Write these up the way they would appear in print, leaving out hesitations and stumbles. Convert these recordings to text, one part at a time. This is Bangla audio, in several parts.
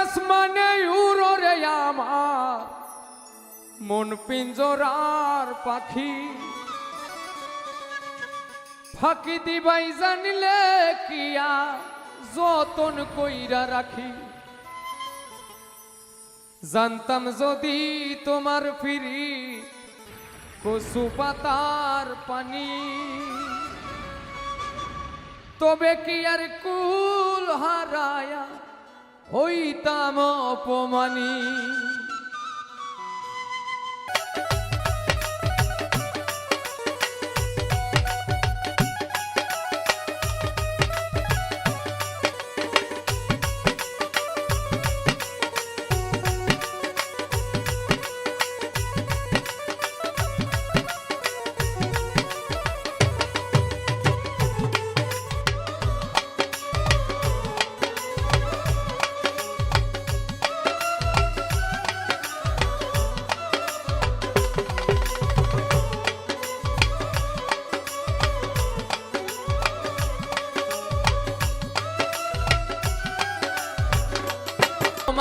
আসমানে উড়রে আমার মন পিঞ্জরার পাখি, ফাঁকি দিবাই জানিলে কিয়া যতন কইরা রাখি। জানতাম যদি তোমার ফিরি কচু পাতার পানি, তবে কি আর কুল হারায়া হইতাম অপমানী।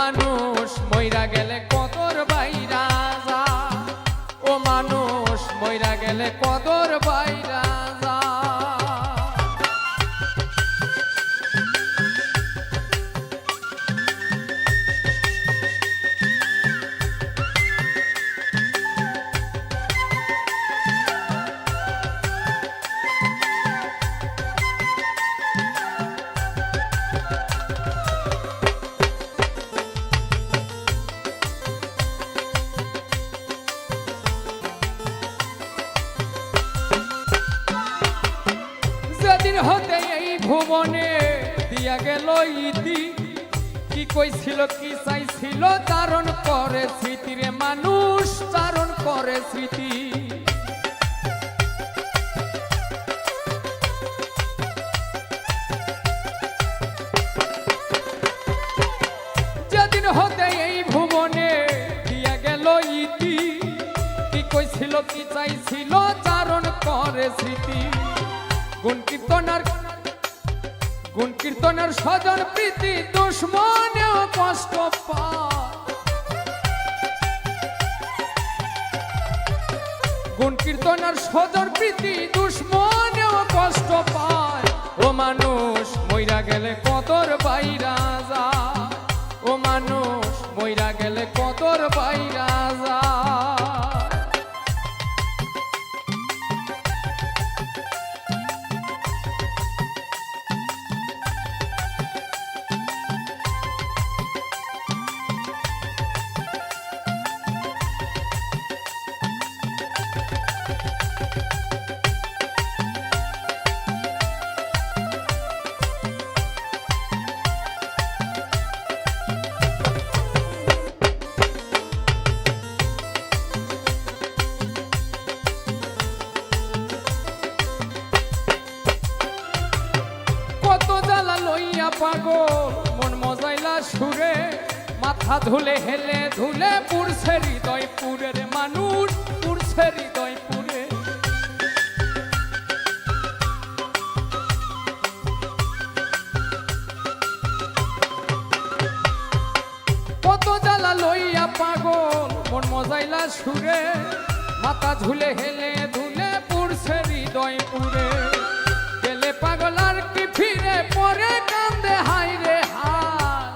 মানুষ মইরা গেলে কদর বাইরা যা, ও মানুষ মইরা গেলে কদর বাইরা যা। যেদিন হতে এই ভুবনে দিয়া গেল ইতি, কি কইছিল কি চাইছিল ধারণ করে স্মৃতি রে মানুষ, ধারণ করে স্মৃতি। যেদিন হতে এই ভুবনে দিয়া গেল ইতি, কি কইছিল কি চাইছিল ধারণ করে স্মৃতি। গুণ কীর্তনের স্বজন প্রীতি দুশ্মনেও কষ্ট পায়, গুণ কীর্তনের স্বজন প্রীতি দুশ্মনেও কষ্ট পায়। ও মানুষ মইরা গেলে কদর বাইরা যায়, ও মানুষ মইরা গেলে কদর বাইরা যায়। পাগল মন মজাইলা সুরে, মাথা ধুলে হেলে ধুলে পুরছে হৃদয় পুরে রে মানুষ, পুরছে হৃদয় পুরে। কত জ্বালা লইয়া পাগল মন মজাইলা সুরে, মাথা ঝুলে হেলে ধুলে পুরছে হৃদয় পুরে। গেলে পাগল আর কি ফিরে পরে কান্দে হাই রে হায়,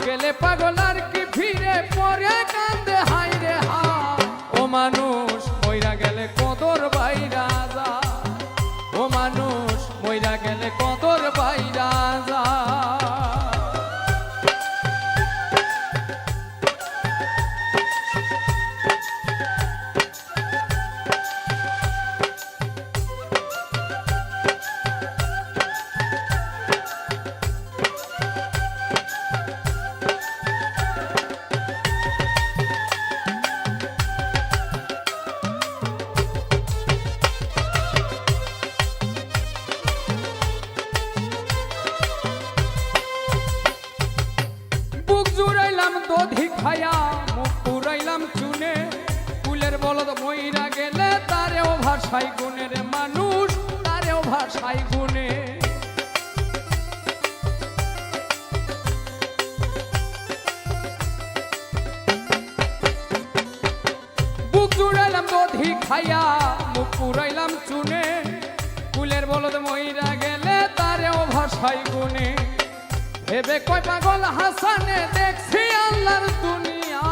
গেলে পাগল আর কি ফিরে পরে কান্দে হাই রে হায়। ও মানুষ মইরা গেলে কদর বাইরা যায়, ও মানুষ মইরা গেলে কদর বাইরা যায়। দধি খায়া মুখ পুরাইলাম চুনে, কুলের বলদ মইরা গেলে তারেও ভাষাই গুণে রে মানুষ, তারেও ভাষাই গুণে। খাইয়া মুখ পুরাইলাম চুনে কুলের বলদ মইরা গেলে তারেও ভাষাই গুনে ভেবে কয় পাগল হাসানে দেখছি আল্লাহর দুনিয়া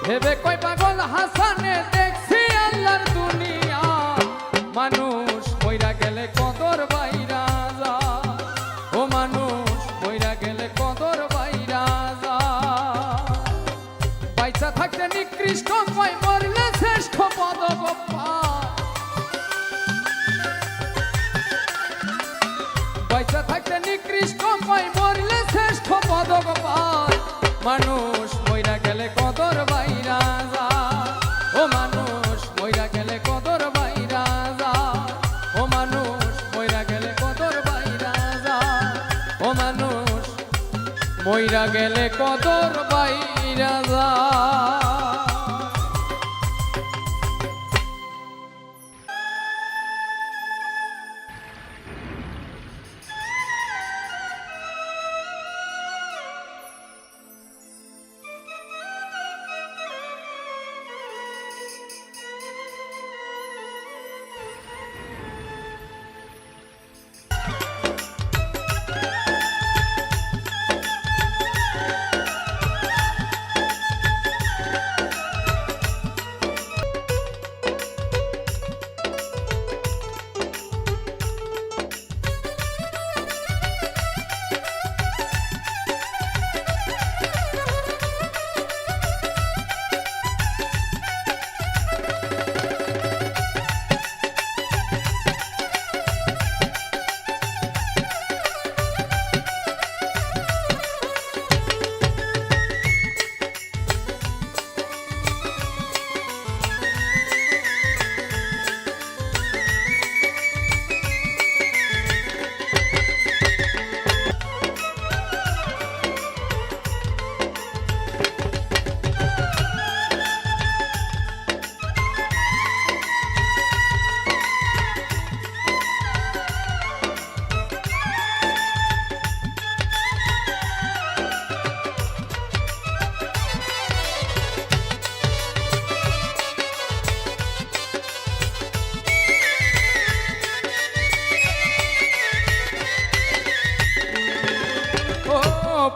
ভেবে কয় পাগল হাসানে দেখছি আল্লাহর দুনিয়া মানুষ মইরা গেলে কদর বাইরা যা ও মানুষ মইরা গেলে কদর বাইরা যা পয়সা থাকতে নিকৃষ্ট কয় মরলে শ্রেষ্ঠ পদক পায় পয়সা থাকতে নিকৃষ্ট কয় মরলে শ্রেষ্ঠ পদক পায় মানুষ মইরা গেলে কদর বাইরা যা ও মানুষ মইরা গেলে কদর বাইরা যা ও মানুষ মইরা গেলে কদর বাইরা যা ও মানুষ মইরা গেলে কদর বাইরা যা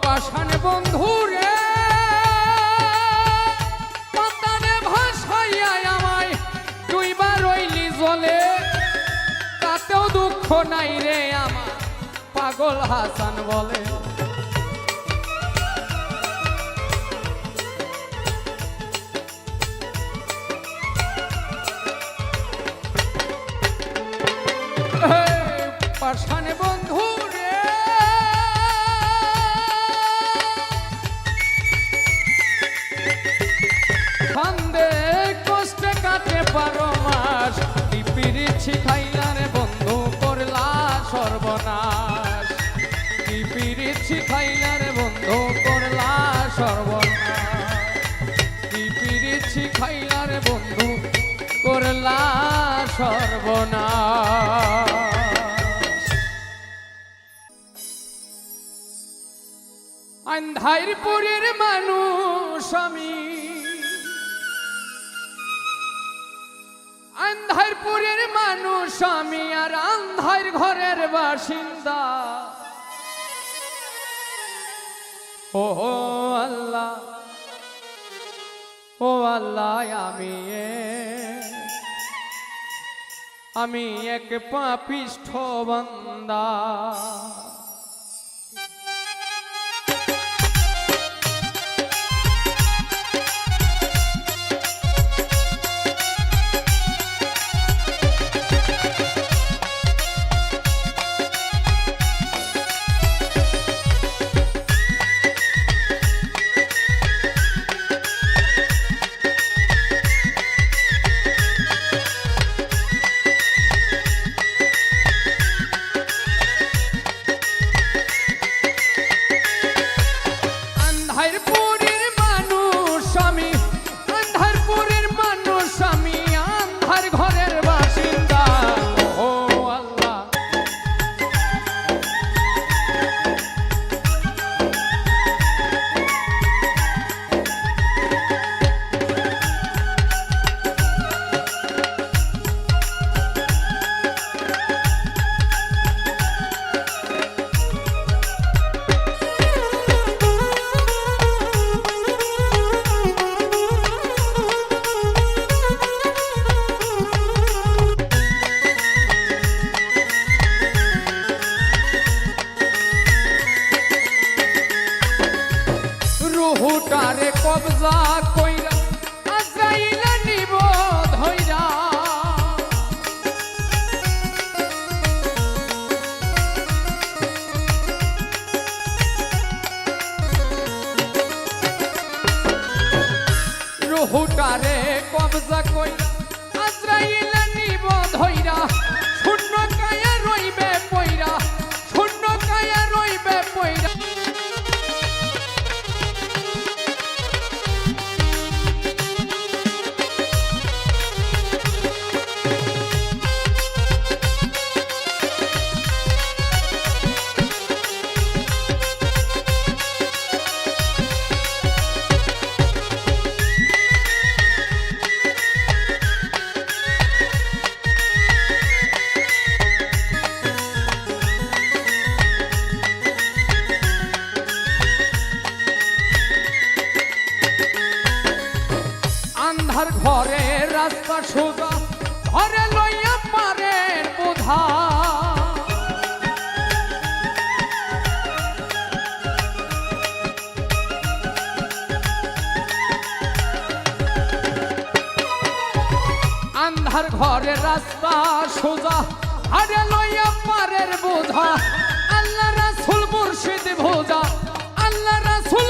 পাষাণ বন্ধুরে পাতানে ভাসাইয়া আমায় দুইবার রইলি জলে তাতেও দুঃখ নাই রে আমার পাগল হাসান বলে পাষাণ বন্ধু পারো মাস পিপিরিছি খাইলা রে বন্ধু করলা সর্বনাশ পিপিরিছি খাইলা রে বন্ধু করলা সর্বনাশ পিপিরিছি খাইলা রে বন্ধু করলা সর্বনাশ আন্ধারপুরের মানুষ আমি আন্ধারপুরের মানুষ আমি আর আন্ধার ঘরের বাসিন্দা ও আল্লাহ ও আল্লাহ আমি এক পাপিষ্ঠ বান্দা রুহারে কবজা কইরা আজরাইল নিব ধইরা শূন্য কায়া রইবে পইরা শূন্য কায়া রইবে পইরা আন্ধার ঘরে রাস্তা সোজা ঘরে লইয়া পারেন বোধা আন্ধার ঘরে রাস্তা সোজা ঘরে লইয়া পারেন বোঝা আল্লাহ রাসূল মুর্শিদ ভোজা আল্লাহ রাসূল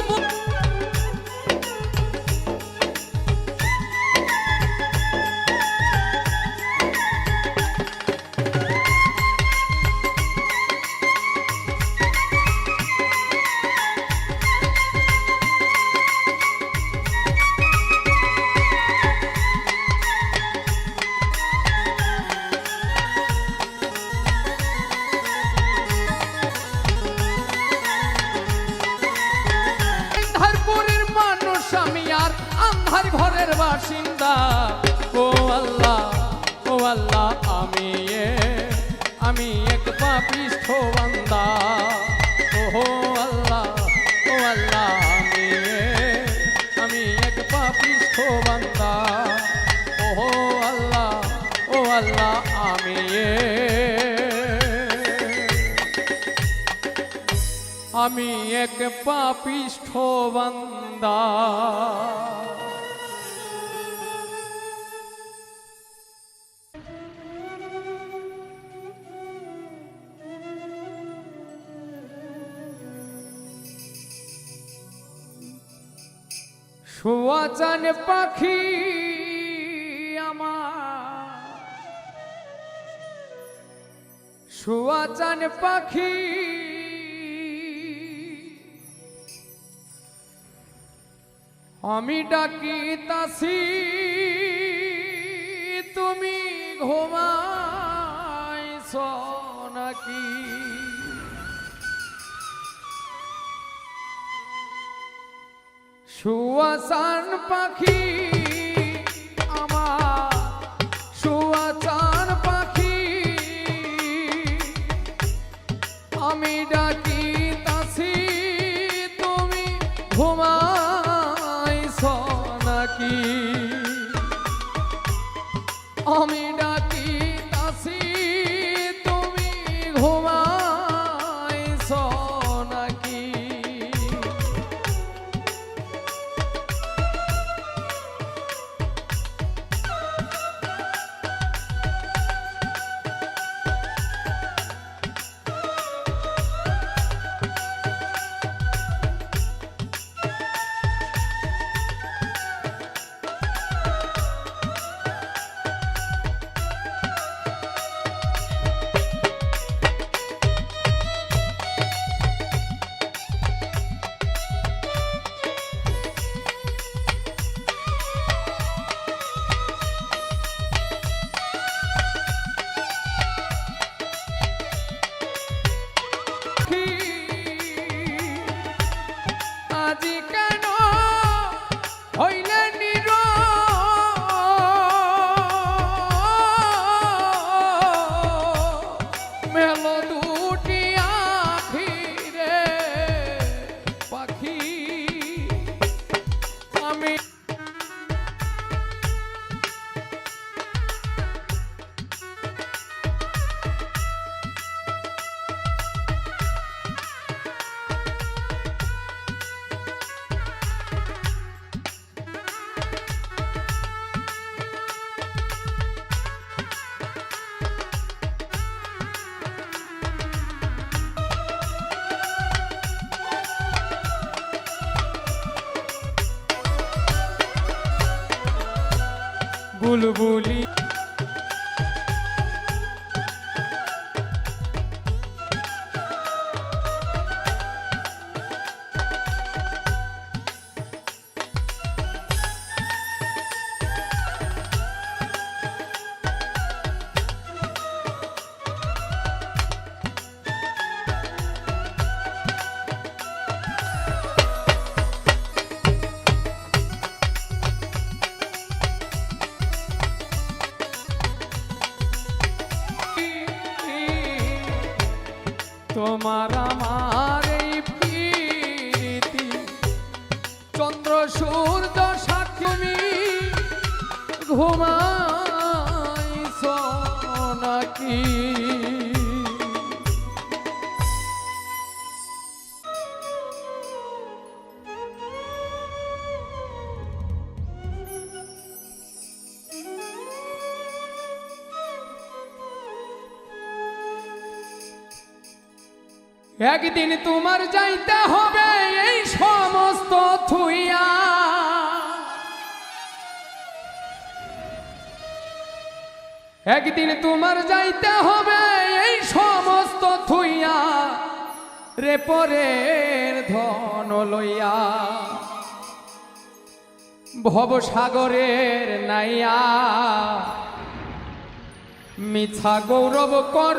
আন্ধার ঘরের বাসিন্দা ও আল্লাহ আমি এক পাপিষ্ঠ বান্দা ও আল্লাহ আমি এক পাপিষ্ঠ বান্দা ও আল্লাহ আমি এক পাপিষ্ঠ বান্দা সুয়াচান পাখি আমার সুয়াচান পাখি আমি ডাকিতাছি তুমি ঘুমাইছ নাকি সুয়াচান পাখি আমার সুয়াচান পাখি আমি ডাকিতাছি তুমি ঘুমাইছ নাকি আমি ডাকিতাছি তুমি ঘুমাইছ নাকি বুলবুলি তোমার আমার এই প্রীতি চন্দ্র সূর্য সাক্ষী ঘুমাইছ নাকি একদিন তোমার যাইতে হবে এই সমস্ত থুইয়া একদিন তোমার যাইতে হবে এই সমস্ত থুইয়া রে পরের ধন লইয়া ভবসাগরের নাইয়া মিছা গৌরব কর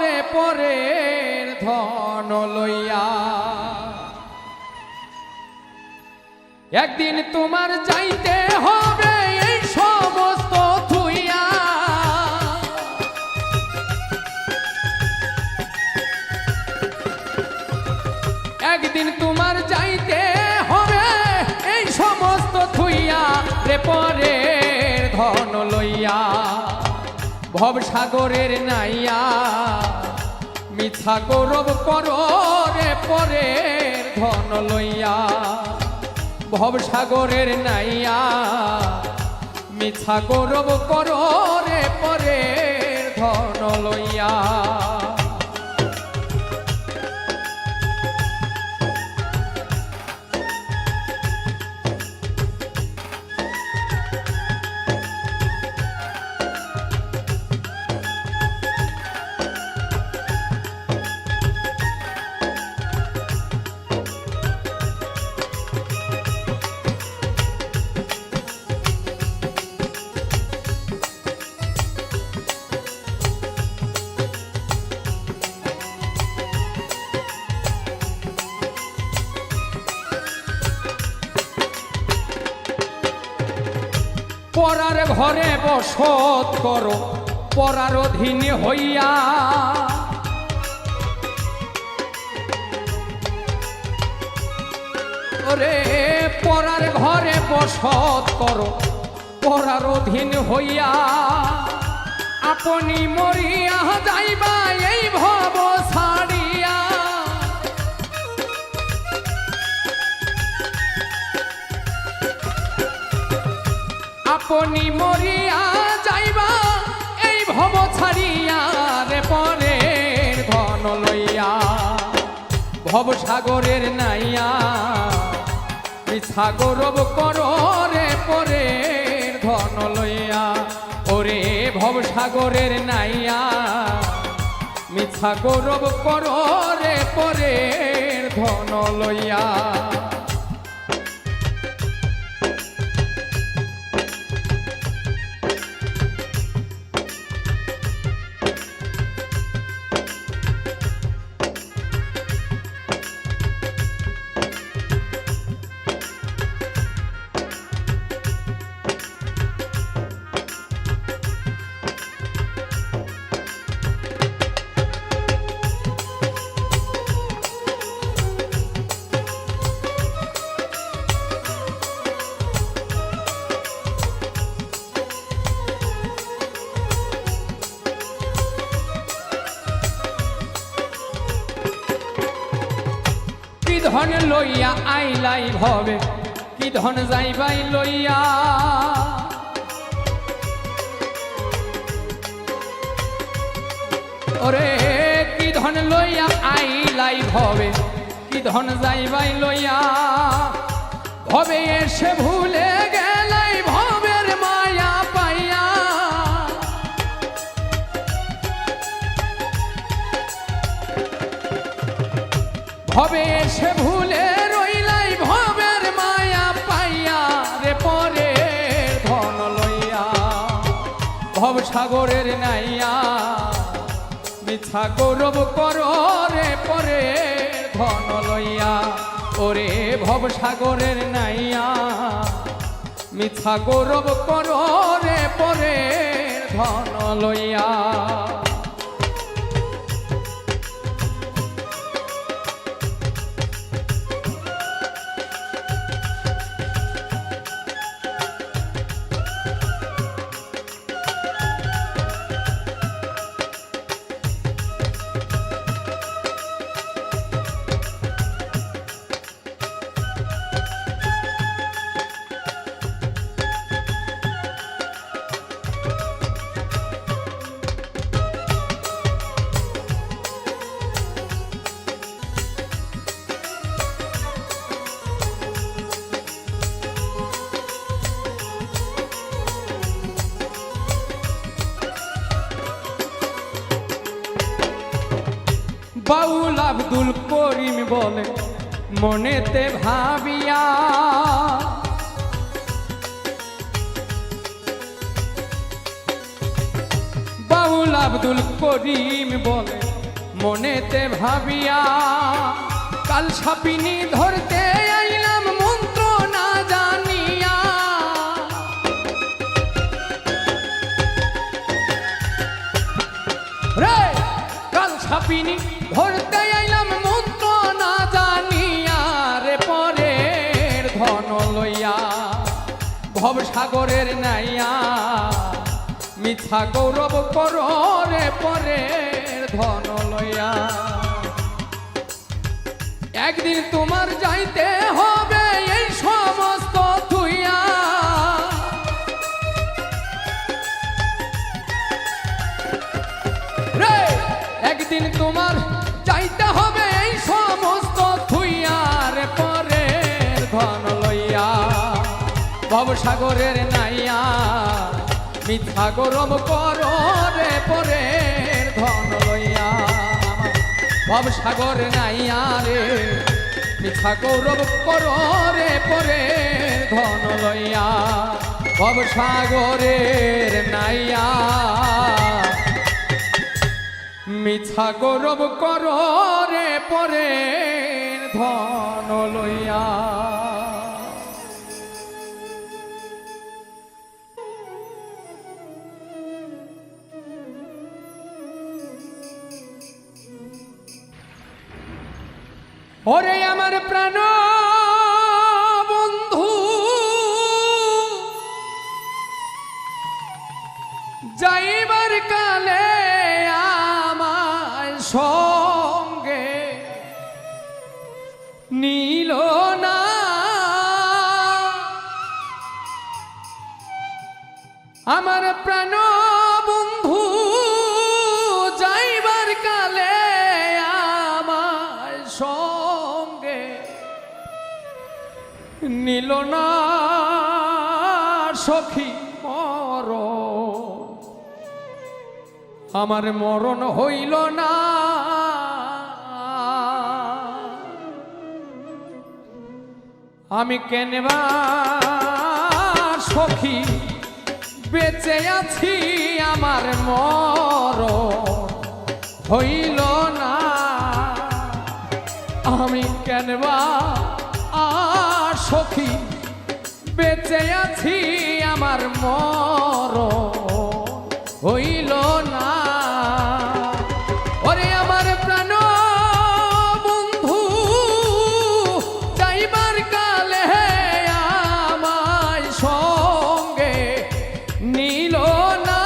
রে পরের ধন লইয়া একদিন তোমার যাইতে হবে এই সমস্ত থুইয়া একদিন তোমার যাইতে হবে এই সমস্ত থুইয়া রে পরের ধন লইয়া ভবসাগরের নাইয়া মিছা গৌরব কর রে পরের ধন লইয়া ভবসাগরের নাইয়া মিছা গৌরব কর রে পরের ধন লইয়া পরার ঘরে বসত করো পরার অধীন হইয়া ওরে পরার ঘরে বসত করো পরার অধীন হইয়া আপনি মরিয়া যাইবা এই ভব ছাড়িয়া আপনি মরিয়া যাইবা এই ভব ছাড়িয়া রে পরের ধন লইয়া ভবসাগরের নাইয়া মিছা গৌরব কর রে পরের ধন লইয়া ওরে ভবসাগরের নাইয়া মিছা গৌরব কর রে পরের ধন লইয়া ধন লইয়া আইলাই ভবে কি ধন যাইবাই লইয়া ওরে কি ধন লইয়া আইলাই ভবে কি ধন যাইবাই লইয়া ভবে এসে ভুলে গেলাই ভবের মায়া ভবসাগরের নাইয়া মিথ্যা গৌরব করো রে পরে ধন লইয়া ওরে ভবসাগরের নাইয়া মিথ্যা গৌরব করো রে পরে ধন লইয়া বাউল আব্দুল করিম বলে মনেতে ভাবিয়া বাউল আব্দুল করিম বলে মনেতে ভাবিয়া কাল সাপিনী ধরতে আইলাম মন্ত্র না জানিয়া রে কাল সাপিনী ধরতে আইলাম মন্ত্র না জানিয়া রে পরের ধন লইয়া ভবসাগরের নাইয়া মিথ্যা গৌরব করো রে পরের ধন লইয়া একদিন তোমার যাইতে হবে এই সমস্ত থুইয়া রে একদিন তোমার যাইতে হবে এই সমস্ত থুইয়ার পরের ধন লইয়া ভবসাগরের নাইয়া মিথ্যা গৌরব করো রে পরের ধন লইয়া ভবসাগর নাইয়া রে মিথ্যা গৌরব করো রে পরের ধন লইয়া ভবসাগরের নাইয়া মিথ্যা গৌরব করো রে পরের ধন লইয়া ওরে আমার প্রাণ বন্ধু যাইবার কালে আমায় সঙ্গে নীল না আমার প্রাণ বন্ধু যাইবার কালে আমায় সঙ্গে নীল না সখী মরণ আমার মরণ হইল না আমি কেনবা সখী বেঁচে আছি আমার মরণ হইল না আমি কেনবা সখী বেঁচে আছি আমার মরণ হইল না ওরে আমার প্রাণ বন্ধু যাইবার কালে আমায় সঙ্গে নীল না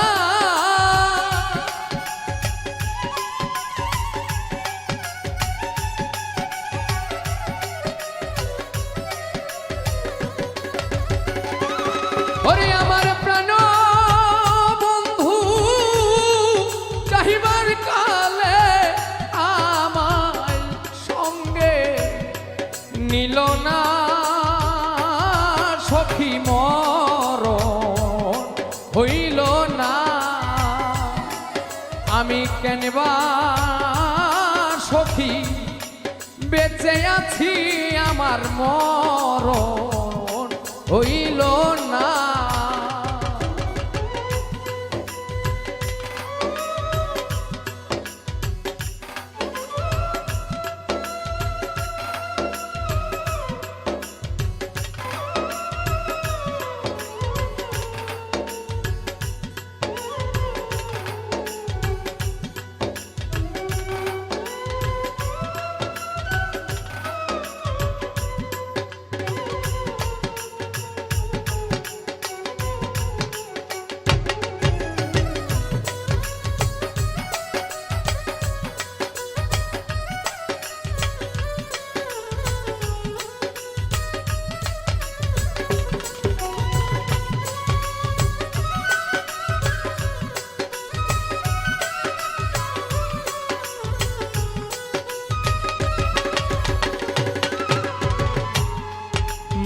ওরে আমার প্রাণ বন্ধু চাহিবার কালে আমায় সঙ্গে নীল না সখী মরণ হইল না আমি কেনবা সখী বেঁচে আছি আমার মরণ হইল না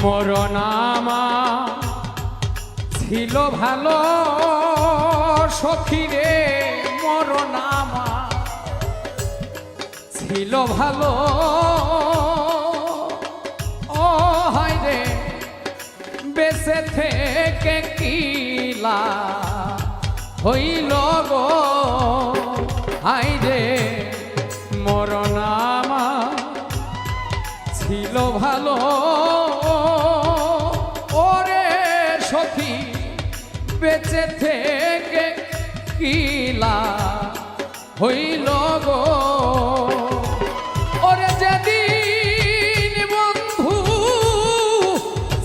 মরণ আমার ছিল ভালো সখী রে, মরণ আমার ছিল ভালো। ও হায় রে বেঁচে থেকে কিলা হইল গো, হায় রে মরণ আমার ছিল ভালো। ওরে সখী বেঁচে থেকে কিলা হইল গো, ওরে যেদিন বন্ধু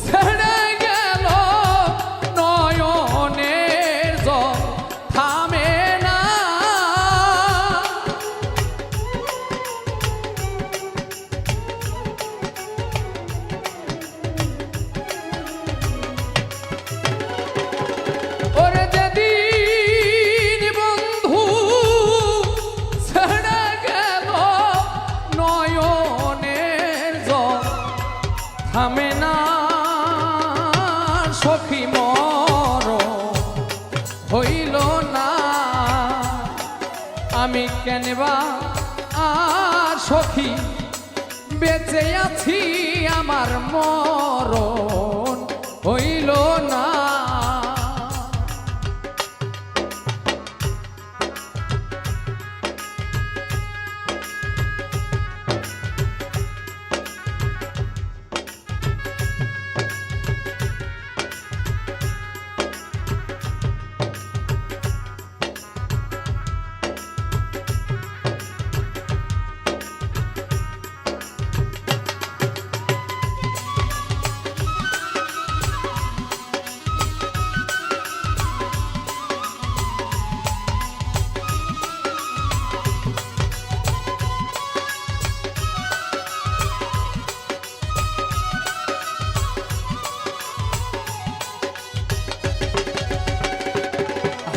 ছেড়ে গেল নয়নের জল থামে না। ওরে যেদিন বন্ধু ছেড়ে গেল নয়নের জল থামে না, সখী মর হইল না। আমি কেনবা আর সখী বেঁচে আছি, আমার মরণ হইল না।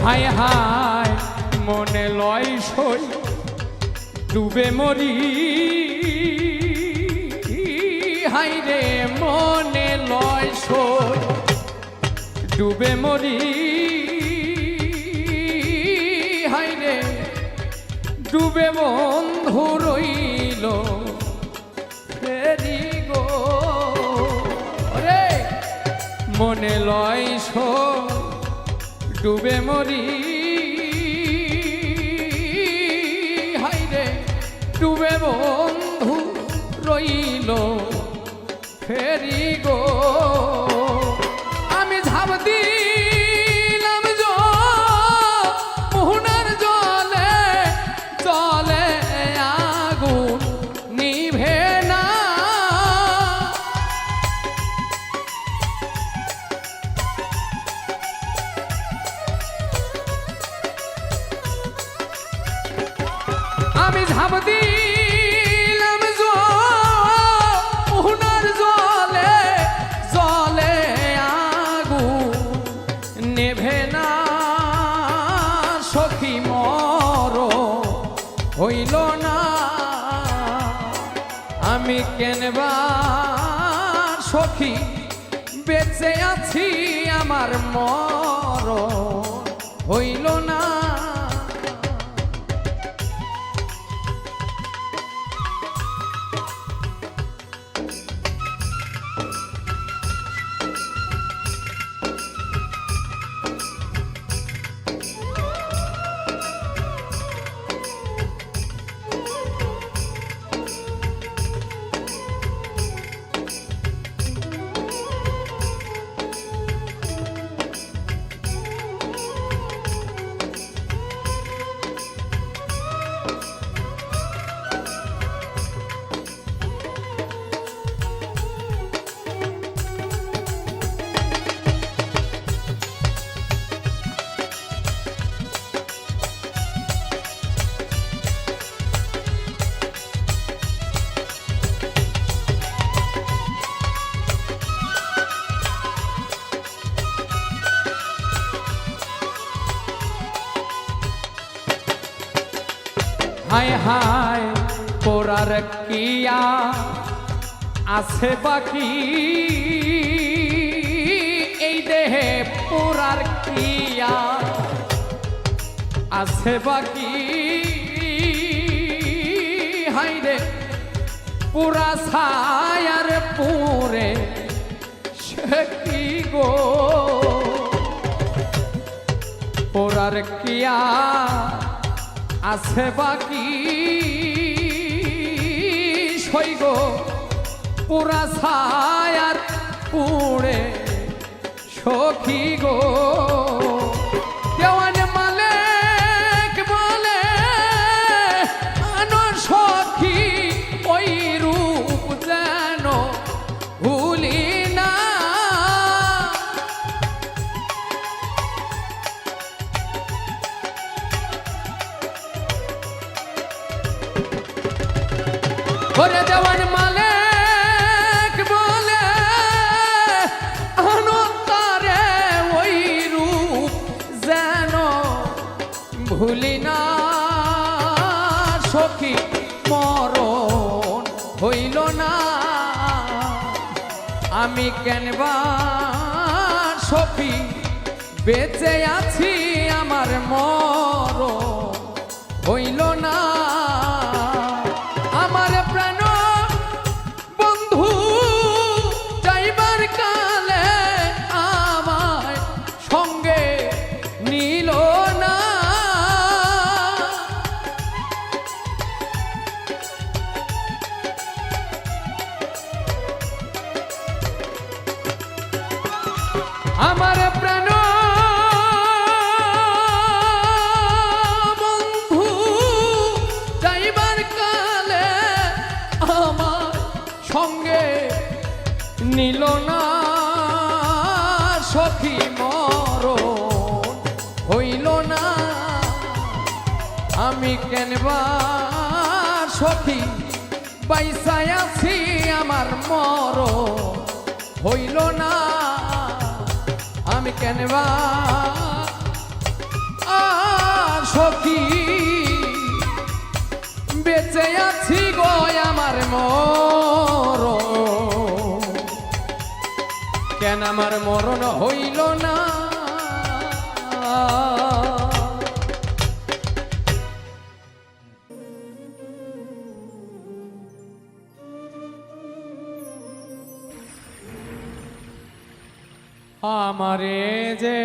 হায় হায় মনে লয় সই ডুবে মরি, হায় রে মনে লয় সই ডুবে মরি, হায় রে ডুবে বন্ধু রইল ফেরি গো, রে মনে লয় সই ডুবে মরি, হায় রে ডুবে বন্ধু রইল ফেরি গো। আমি ঝাঁপ দিলাম মোহনার জলে, জলে আগুন নিভে না। আমি ঝাঁপ দিলাম মোহনার জলে, জলে আগুন নেভে না, সখী মর হইল না। আমি কেনবা সখী বেঁচে আছি, আমার মরণ হইল না। হায় হায় পোড়ার কিয়া আছে বাকি এই দেহে পুরার কিয়া আছে বাকি হাইরে পুরা ছায়ার পুরে সে কি গো পুরার কিয়া আছে বাকি সই গো পুরা ছায়ার পুড়ে সখী গো দেওয়ান মালিক বলে আনো সখী ওই রূপ যেন ভুলি না ওরে দেওয়ান মালিক বলে আনো তারে ওই রূপ যেন ভুলি না সখী মরণ হইল না আমি কেনবা সখী বেঁচে আছি আমার মরণ হইল না আমার প্রাণ বন্ধু যাইবার কালে আমায় সঙ্গে নিল না আমার প্রাণ বন্ধু যাইবার কালে আমার সঙ্গে নিল না সখী মরণ হইল না আমি কেনবা সখী বাইসায় আছি আমার মরণ হইল না আমি কেনবা সখী বেঁচে আছি গো আমার মরণ কেন আমার মরণ হইল না আমারে যে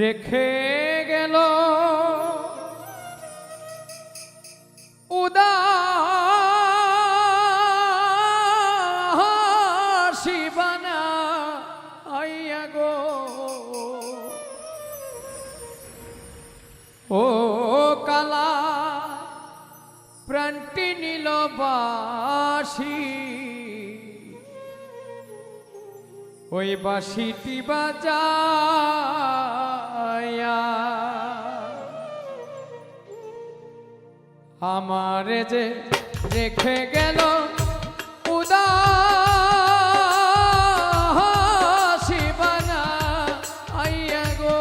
রেখে গেল উদাসী বানাইয়া গো ও কালা প্রাণটি নিল বাসি ওই বাঁশিটি বাজায়া আমারে যে রেখে গেল উদাসী বানাইয়া গো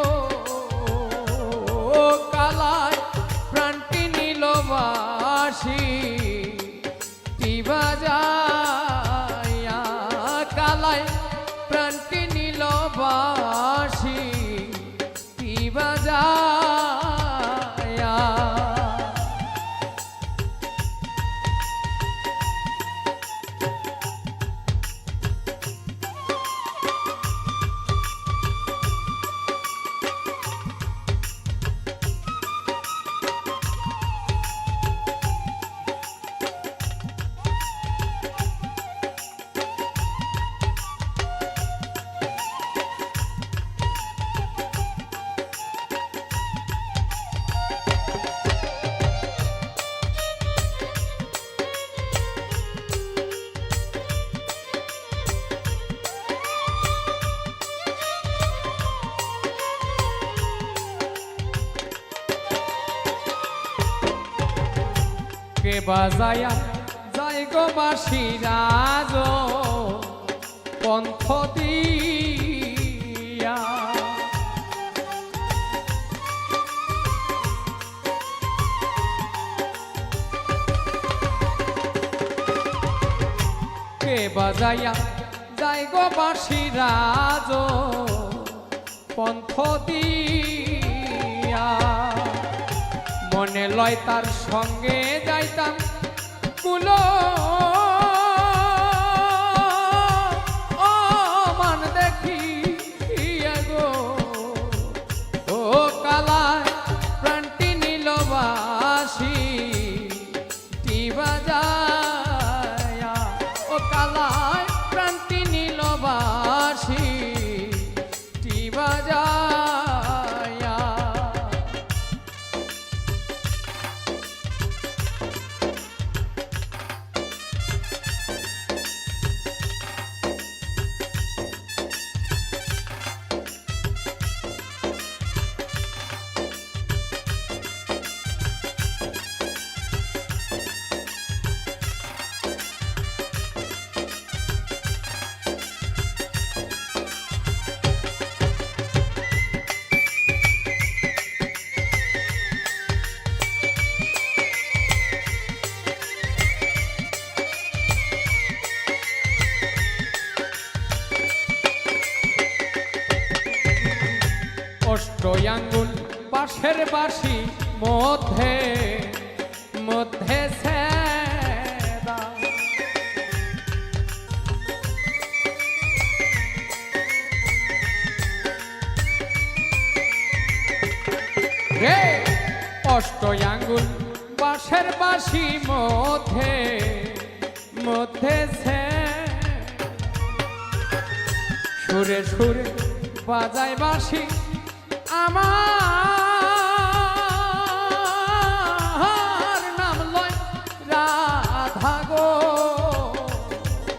কালায় প্রাণটি নিল বাঁশি টি বাজায়া কালায় প্রাণটি নিল বাঁশি টি বাজায়া কে বাজায়া যাই গো বাঁশি রাজ পন্থ দিয়া বাজাইয়া যাই গো বাঁশি রাজ পন্থ দিয়া মনে লয় তার সঙ্গে যাইতাম কুলো ও মান দেখি গো ও কালায় প্রাণটি নীল বাঁশি টি বাজায়া ও কালায় প্রাণটি নীল বাঁশি টি বাজায়া অষ্টয়াঙ্গুল বাঁশের বাঁশি মধ্যে মধ্যে ছেঁড়া রে অষ্টয়াঙ্গুল বাঁশের বাঁশি মধ্যে মধ্যে সুরে সুরে বাজায় বাঁশি আমার নাম লয় রাধা গো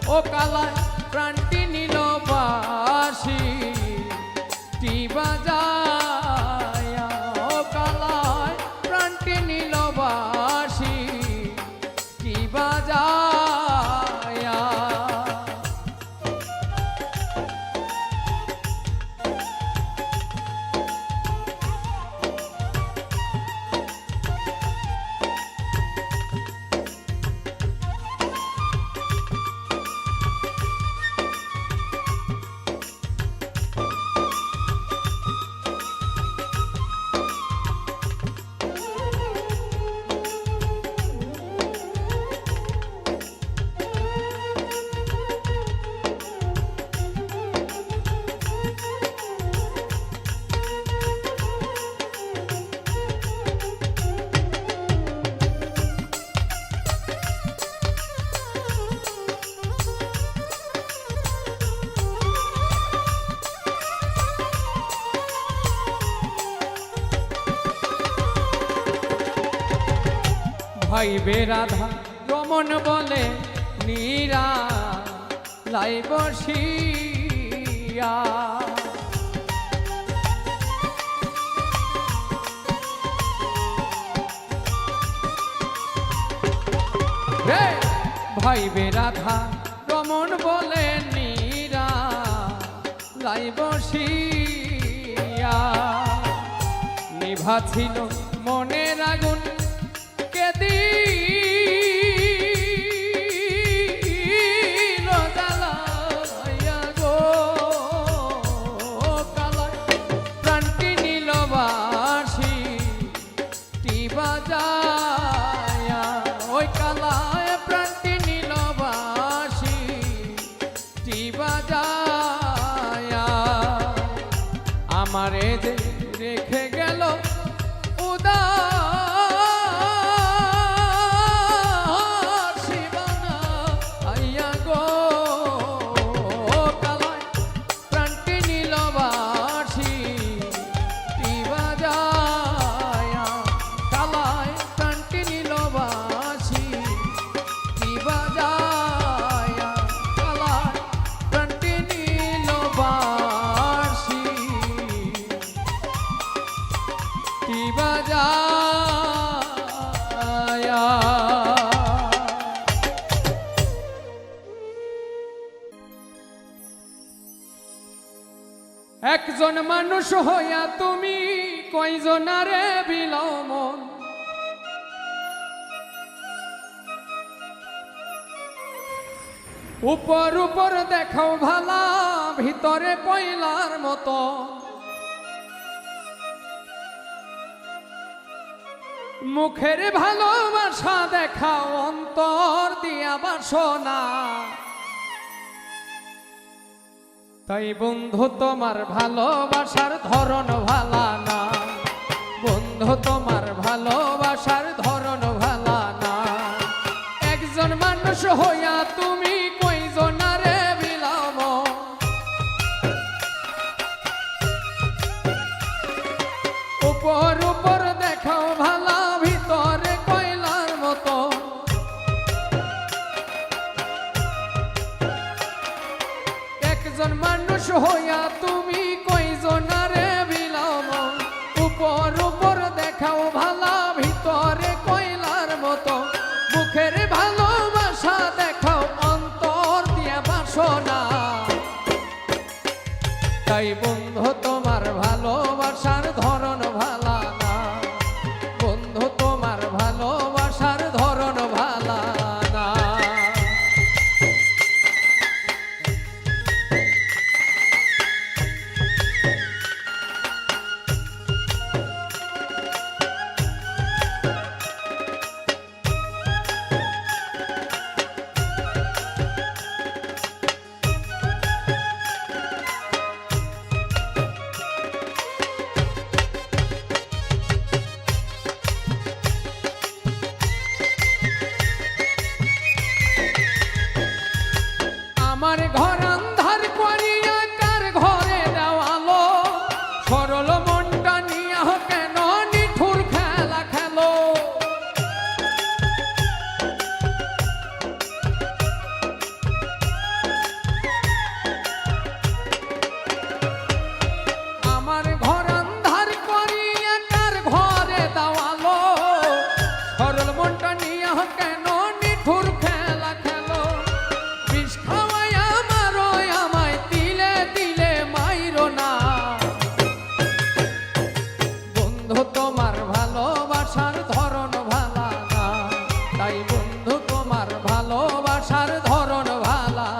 ও কালায় প্রাণটি নীল বাঁশি টি বাজায়া ও কালায় প্রাণটি নীল বাঁশি টি বাজায়া ভাইবে রাধা রমন বলে নীরা লাই বসিয়া রে ভাইবে রাধা রমন বলে নীরা লাই বসিয়া নিভা ছিল মনের আগুন প্রাণটি নীল বাঁশি টি বাজায়া ওই কালায় প্রাণটি নীল বাঁশি টি বাজায়া আমারে যে রেখে গেল একজন মানুষ হইয়া তুমি কয়জনারে বিলাও মন উপর উপর দেখাও ভালা ভিতরে কয়লার মতো মুখের ভালোবাসা দেখাও অন্তর দিয়া বাসনা তাই বন্ধু তোমার ভালোবাসার ধরন ভালা না বন্ধু তোমার ভালোবাসার ধরন ভালা না একজন মানুষ হইয়া তুমি কয়জনারে বিলাম উপর উপর দেখাও ভালা ভিতরে কয়লার মতো একজন মানুষ হইয়া তুমি কয়জনারে বিলাম উপর উপর দেখাও ভালা ভিতরে কয়লার মতো মুখের ভালোবাসা দেখাও অন্তর দিয়া বাসনা তাই বন্ধু তোমার ভালোবাসার ধরন ভালা না বন্ধু তোমার ভালোবাসার ধরন ভালা না আমার ঘর আন্ধার করিয়া কার ঘরে দেওয়ালো সরল মনটা নিয়া কেন নিঠুর খেলা খেলো আমার ঘর আন্ধার করিয়া কার ঘরে দেওয়ালো সরল মনটা নিয়া কেন নিঠুর খেলা খেলো বিষ খাওয়াই আমারও আমায় দিলে দিলে মাইরো না বন্ধু তোমার ভালোবাসার ধরন ভালা না তাই বন্ধু তোমার ভালোবাসার ধরন ভালা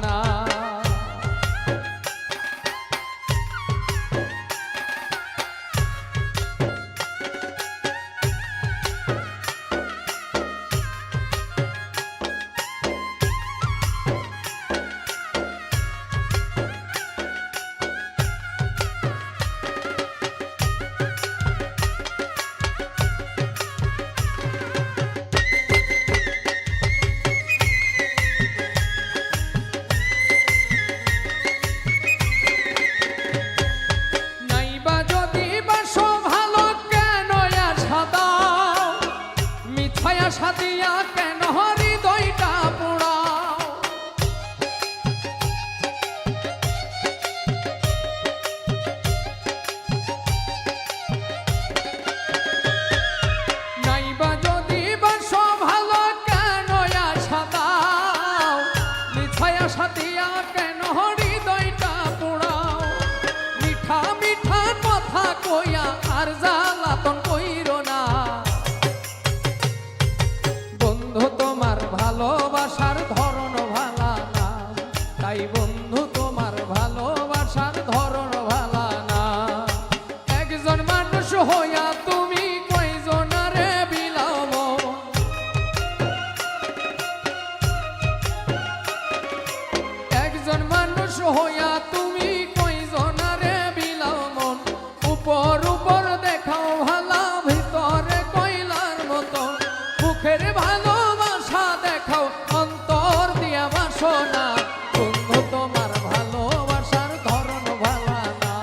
না নাইবা যদি বাসো ভালো কেন আশা দাও মিথ্যায় আশা দিয়া কেন হৃদয়টা পোড়াও নাইবা যদি বাসো ভালো কেন আশা দাও মিথ্যায় আশা দিয়া কেন হৃদয়টা পোড়াও মিঠা মিঠা কথা কইয়া আর জ্বালাতন কইরো না বন্ধু তোমার ভালোবাসার ধরন ভালা না তাই বন্ধু তোমার ভালোবাসার ধরন ভালা না একজন মানুষ হইয়া তুমি কয়জনারে বিলাম একজন মানুষ হইয়া তুমি কয়জনারে বিলাম উপর উপর দেখাও ভালা ভিতরে কয়লার মতো মুখের ভালোবাসা দেখাও অন্তর দিয়া বাসনা বন্ধু তোমার ভালোবাসার ধরন ভালা না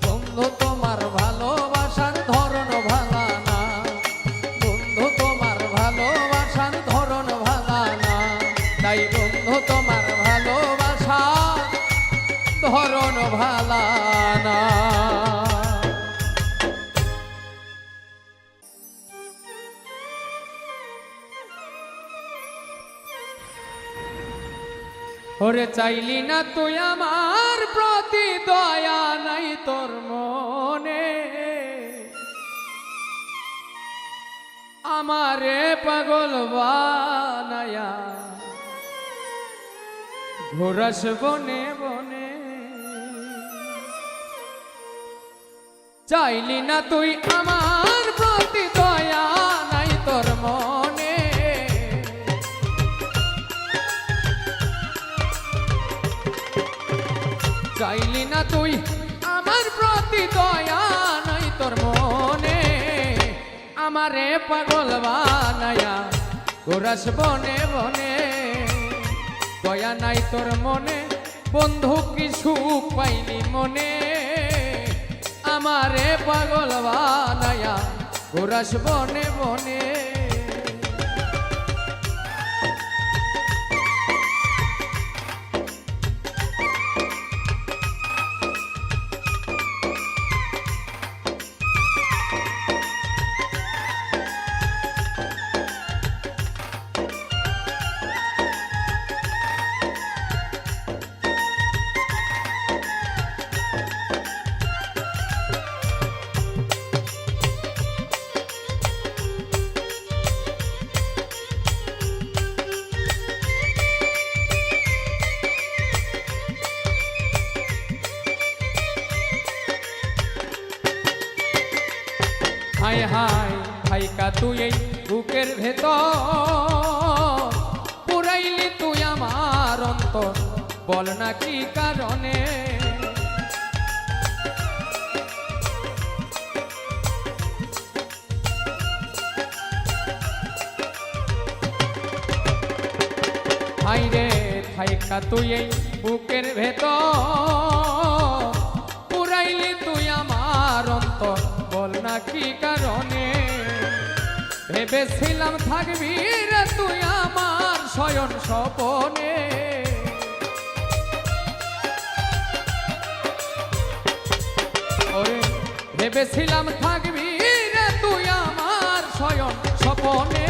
বন্ধু তোমার ভালোবাসার ধরন ভালা না বন্ধু তোমার ভালোবাসার ধরন ভালা না তাই বন্ধু তোমার ভালোবাসার ধরন ভালা না ওরে চাইলি না তুই আমার প্রতি দয়া নাই তোর মনে আমারে পাগল বানায়া ঘোরাস বনে বনে। চাইলি না তুই আমার প্রতি দয়া নাই তোর মনে, চাইলি না তুই আমার প্রতি দয়া নাই তোর মনে, আমারে পাগল বানায়া ঘোরাস বনে বনে। দয়া নাই তোর মনে বন্ধু কি সুখ পাইনি মনে, আমারে পাগল বানায়া ঘোরাস বনে বনে। হায় হায় হাইকা তুই এই বুকের ভেতর, পুরাইলি তুই আমার অন্তর, বল না কি কারণে। হায় রে হাইকা তুই এই বুকের ভেতর, পুরাইলি তুই আমার অন্তর, বল না কি কারণে। ভেবেছিলাম থাকবি রে তুই আমার শয়ন স্বপনে, ওরে ভেবেছিলাম থাকবি রে তুই আমার শয়ন স্বপনে,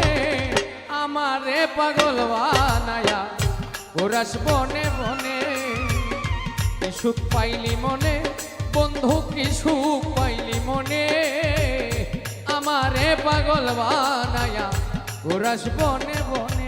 আমারে পাগল বানায়া ঘোরাস বনে বনে। কি সুখ পাইলি মনে বন্ধু কি সুখ পাইলি মনে, আমারে পাগল বানায়া ঘোরাস বনে বনে।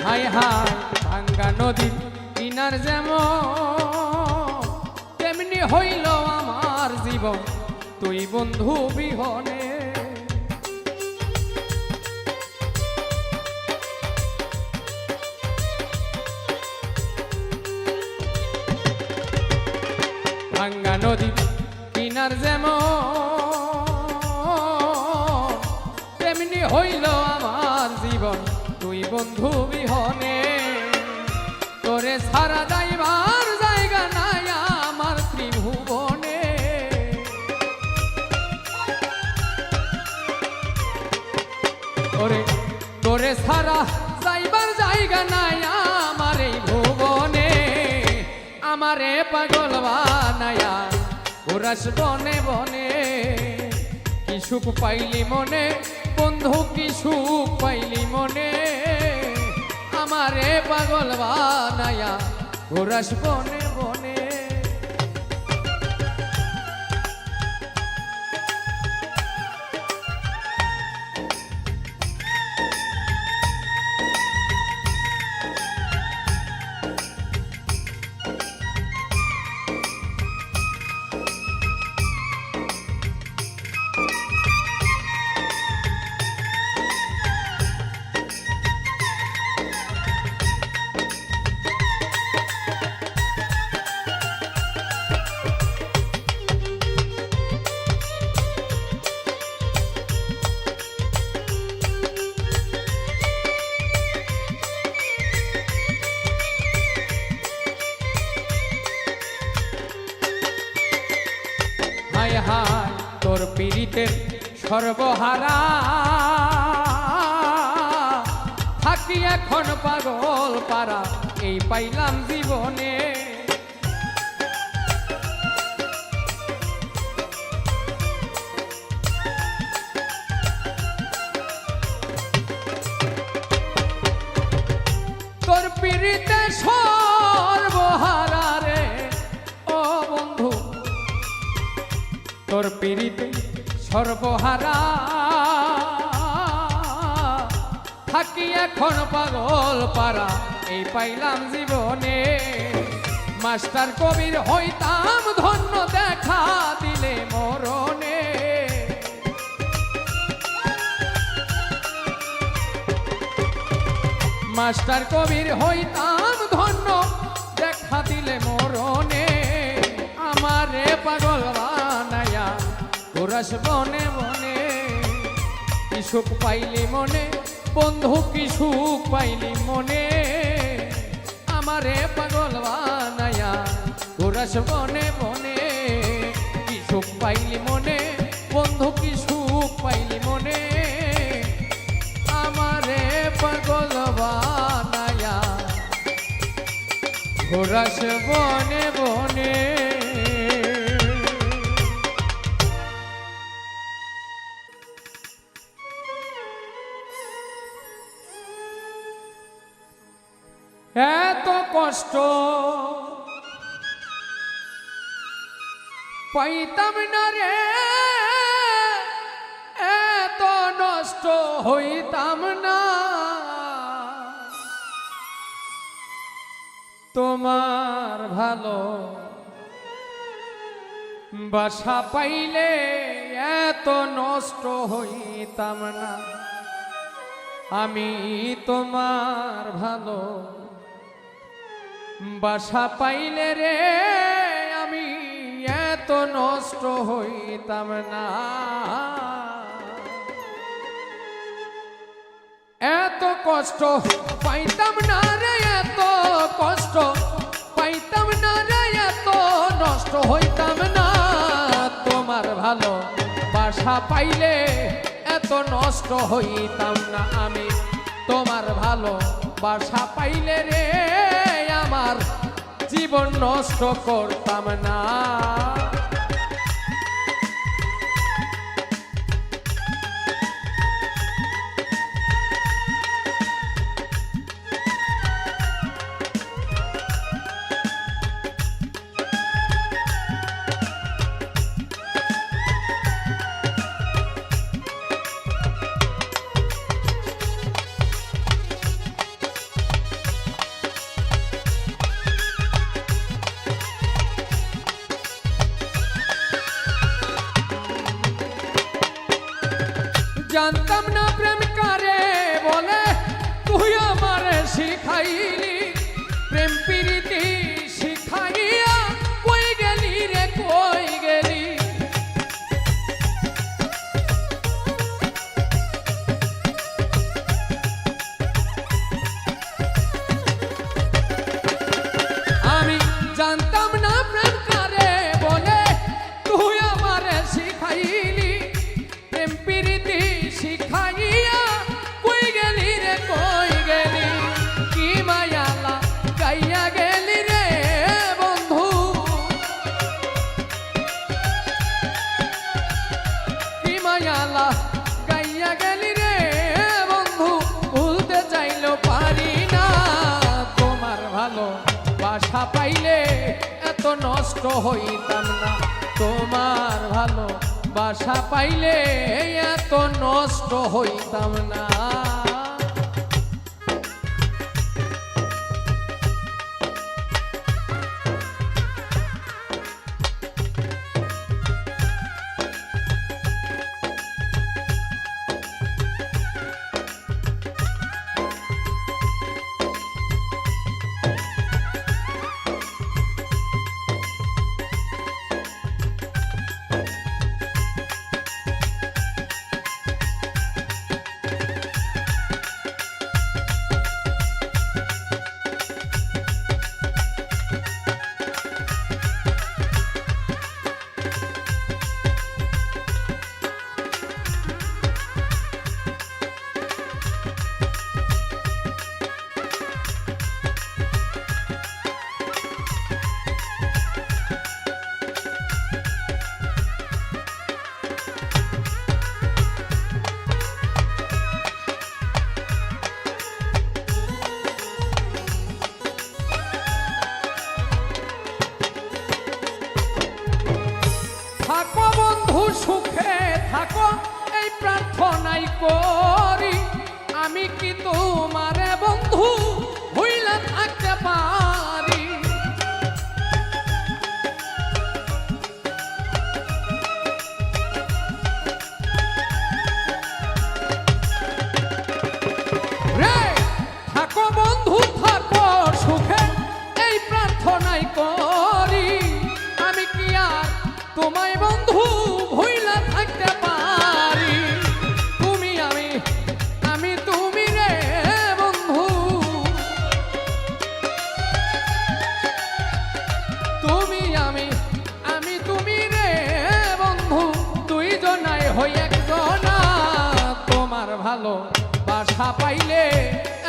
হায় হায় ভাঙ্গা নদীর কিনার যেমন, তেমনি হইল আমার জীবন তুই বন্ধু বিহনে। ভাঙ্গা নদীর কিনার যেমন, তেমনি হইল আমার জীবন তুই বন্ধু বিহনে। তোরে সারা যাইবার জায়গা নাই আমার ত্রিভুবনে, ওরে তোরে সারা যাইবার জায়গা নাই আমার এই ভুবনে, আমারে পাগল বানায়া ঘোরাস বনে বনে। কি সুখ পাইলি মনে বন্ধু কি সুখ পাইলি মনে, আমারে পাগল বানায়া ঘোরাস বনে বনে। পীড়িতের সর্বহারা থাকি এখন পাগল পারা এই পাইলাম জীবনে। তোর পীড়িতে সর্বহারা রে ও বন্ধু, তোর পীড়িতে সর্বহারা থাকি এখন পাগল পারা এই পাইলাম জীবনে। মাস্টার কবির হইতাম ধন্য দেখা দিলে মরণে। মাস্টার কবির হইতাম ধন্য দেখা দিলে মরণে। আমারে পাগল বানায়া ঘুরাস বনে বনে, কি সুখ পাইলি মনে বন্ধু, কি সুখ পাইলি মনে। আমারে পাগল বানায়া ঘুরাস বনে বনে, কি সুখ পাইলি মনে বন্ধু, কি সুখ পাইলি মনে। আমারে পাগল বানায়া ঘোরাস বনে বনে। এত কষ্ট পাইতাম না রে, এত নষ্ট হইতাম না। তোমার ভালো বাসা পাইলে এত নষ্ট হইতাম না। আমি তোমার ভালো বাসা পাইলে রে আমি এত নষ্ট হইতাম না। এত কষ্ট পাইতাম না রে, এত কষ্ট পাইতাম না রে, এত নষ্ট হইতাম না। তোমার ভালো বাসা পাইলে এত নষ্ট হইতাম না। আমি তোমার ভালো বাসা পাইলে রে আমার জীবন নষ্ট করতাম না। জানতাম না প্রেম কারে বলে, তুই আমারে শিখাইলি। প্রেম প্রীতি শিখাইয়া কই গেলি রে, কই গেলি। আমি জানতাম না প্রেম কারে বলে, তুই আমারে শিখাইলি। প্রেম প্রীতি শিখাইয়া কই গেলি রে, কই গেলি। কি মায়ালা গাইয়া গেলি রে বন্ধু, কি মায়ালা গাইয়া গেলি রে বন্ধু। ভুলতে চাইলেও পারি না। তোমার ভালো বাসা পাইলে এত নষ্ট হইতাম না। তোমার ভালো বাসা পাইলে এত নষ্ট হইতাম না। করি আমি কি তোমারে বন্ধু ভুইলা থাকতে পারি রে থাকো বন্ধু থাকো সুখে এই প্রার্থনাই করি আমি কি আর তোমায় বন্ধু ভুইলা থাকতে পারি তুমি আমি তুমি রে বন্ধু তুমি আমি তুমি রে বন্ধু দুইজনাই হই একজনা তোমার ভালো বাসা পাইলে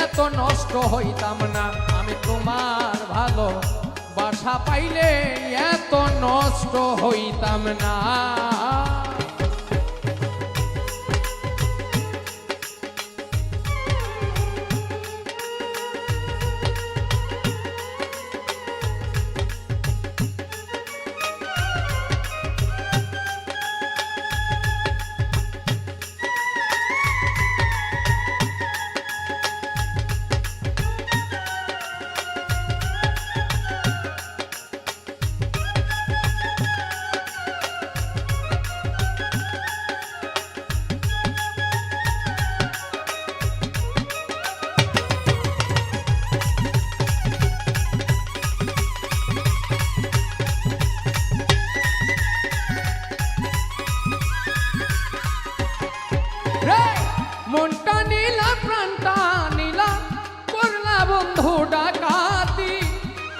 এত নষ্ট হইতাম না আমি তোমার ভালো বাসা পাইলে এত নষ্ট হইতাম না মনটা নীলা প্রাণটা নীলা করলা বন্ধু ডাকাতি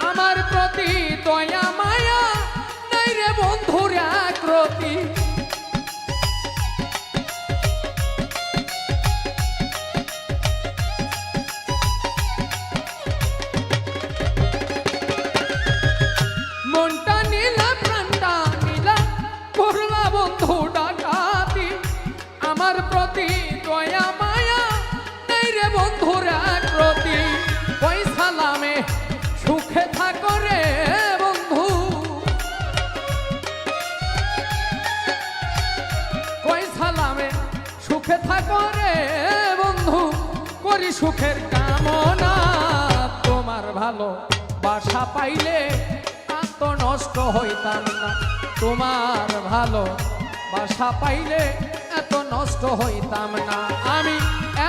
আমার প্রতি দয়া মায়া নাই রে বন্ধুর আক্রতি মনটা নীলা প্রাণটা নীলা করলা বন্ধু ডাকাতি আমার প্রতি দয়া মায়া নাই রে বন্ধুর আক্রতি কই সালামে সুখে থাকো রে বন্ধু কই সালামে সুখে থাকো রে বন্ধু করি সুখের কামনা তোমার ভালো বাসা পাইলে এত নষ্ট হইতাম না তোমার ভালো বাসা পাইলে এত নষ্ট হইতাম না আমি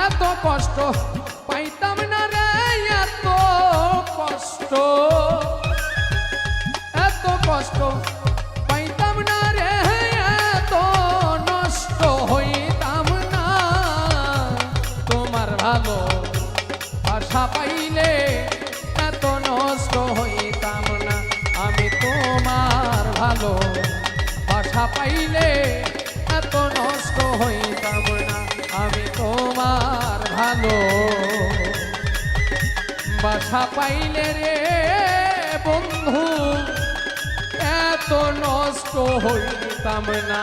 এত কষ্ট পাইতাম না রে এত কষ্ট পাইতাম না রে এত নষ্ট হইতাম না তোমার ভালো বাসা পাইলে এত নষ্ট হইতাম না আমি তোমার ভালো বাসা পাইলে এত নষ্ট হইতাম না আমি তোমার ভালো বাসা পাইলে রে বন্ধু এত নষ্ট হইতাম না